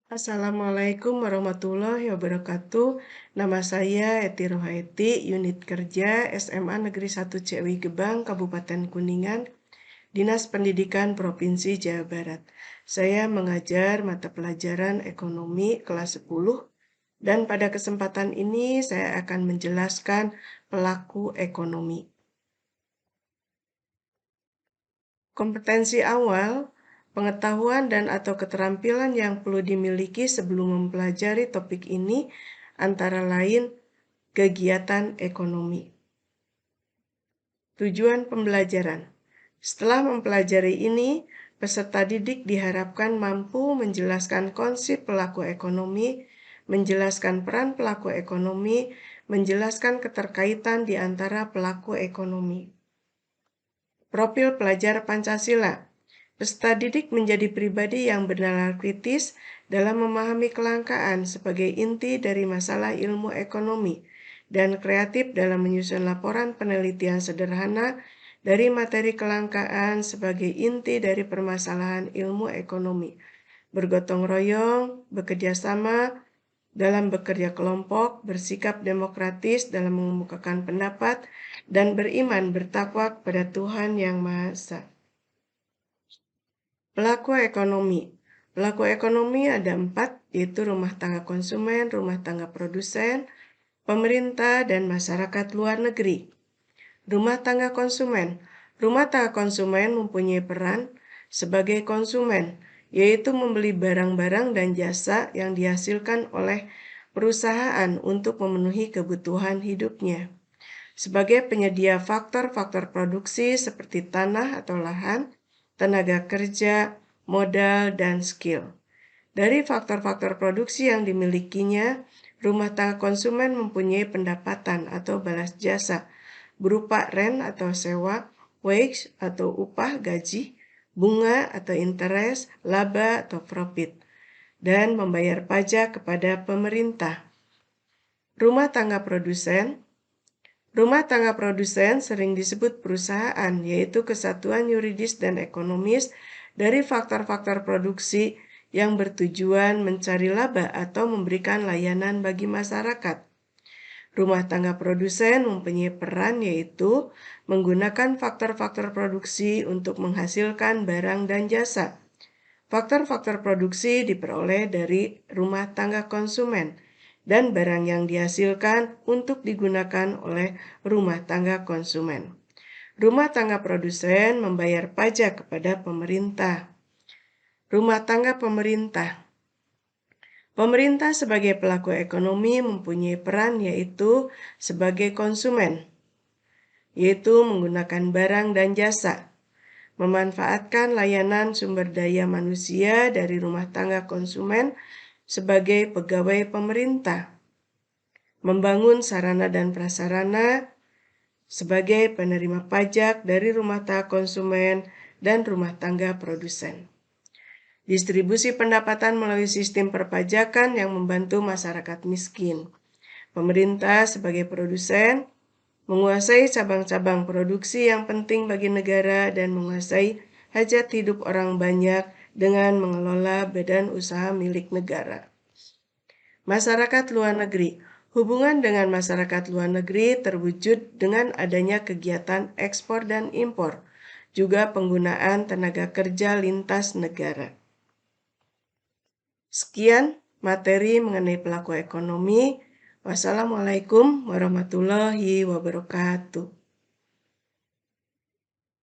Assalamualaikum warahmatullahi wabarakatuh. Nama saya Eti Rohaiti, unit kerja SMA Negeri 1 Ciawi Gebang, Kabupaten Kuningan, Dinas Pendidikan Provinsi Jawa Barat. Saya mengajar mata pelajaran ekonomi kelas 10 dan pada kesempatan ini saya akan menjelaskan pelaku ekonomi. Kompetensi awal, pengetahuan dan atau keterampilan yang perlu dimiliki sebelum mempelajari topik ini antara lain kegiatan ekonomi. Tujuan pembelajaran. Setelah mempelajari ini, peserta didik diharapkan mampu menjelaskan konsep pelaku ekonomi, menjelaskan peran pelaku ekonomi, menjelaskan keterkaitan di antara pelaku ekonomi. Profil pelajar Pancasila. Peserta didik menjadi pribadi yang bernalar kritis dalam memahami kelangkaan sebagai inti dari masalah ilmu ekonomi dan kreatif dalam menyusun laporan penelitian sederhana dari materi kelangkaan sebagai inti dari permasalahan ilmu ekonomi. Bergotong royong, bekerja sama dalam bekerja kelompok, bersikap demokratis dalam mengemukakan pendapat, dan beriman bertakwa kepada Tuhan Yang Maha Esa. Pelaku ekonomi. Pelaku ekonomi ada 4, yaitu rumah tangga konsumen, rumah tangga produsen, pemerintah, dan masyarakat luar negeri. Rumah tangga konsumen. Rumah tangga konsumen mempunyai peran sebagai konsumen, yaitu membeli barang-barang dan jasa yang dihasilkan oleh perusahaan untuk memenuhi kebutuhan hidupnya. Sebagai penyedia faktor-faktor produksi seperti tanah atau lahan, tenaga kerja, modal, dan skill. Dari faktor-faktor produksi yang dimilikinya, rumah tangga konsumen mempunyai pendapatan atau balas jasa berupa rent atau sewa, wage atau upah gaji, bunga atau interest, laba atau profit, dan membayar pajak kepada pemerintah. Rumah tangga produsen. Rumah tangga produsen sering disebut perusahaan, yaitu kesatuan yuridis dan ekonomis dari faktor-faktor produksi yang bertujuan mencari laba atau memberikan layanan bagi masyarakat. Rumah tangga produsen mempunyai peran yaitu menggunakan faktor-faktor produksi untuk menghasilkan barang dan jasa. Faktor-faktor produksi diperoleh dari rumah tangga konsumen dan barang yang dihasilkan untuk digunakan oleh rumah tangga konsumen. Rumah tangga produsen membayar pajak kepada pemerintah. Rumah tangga pemerintah. Pemerintah sebagai pelaku ekonomi mempunyai peran yaitu sebagai konsumen, yaitu menggunakan barang dan jasa, memanfaatkan layanan sumber daya manusia dari rumah tangga konsumen sebagai pegawai pemerintah, membangun sarana dan prasarana sebagai penerima pajak dari rumah tangga konsumen dan rumah tangga produsen. Distribusi pendapatan melalui sistem perpajakan yang membantu masyarakat miskin. Pemerintah sebagai produsen menguasai cabang-cabang produksi yang penting bagi negara dan menguasai hajat hidup orang banyak dengan mengelola badan usaha milik negara. Masyarakat luar negeri. Hubungan dengan masyarakat luar negeri terwujud dengan adanya kegiatan ekspor dan impor, juga penggunaan tenaga kerja lintas negara. Sekian materi mengenai pelaku ekonomi. Wassalamualaikum warahmatullahi wabarakatuh.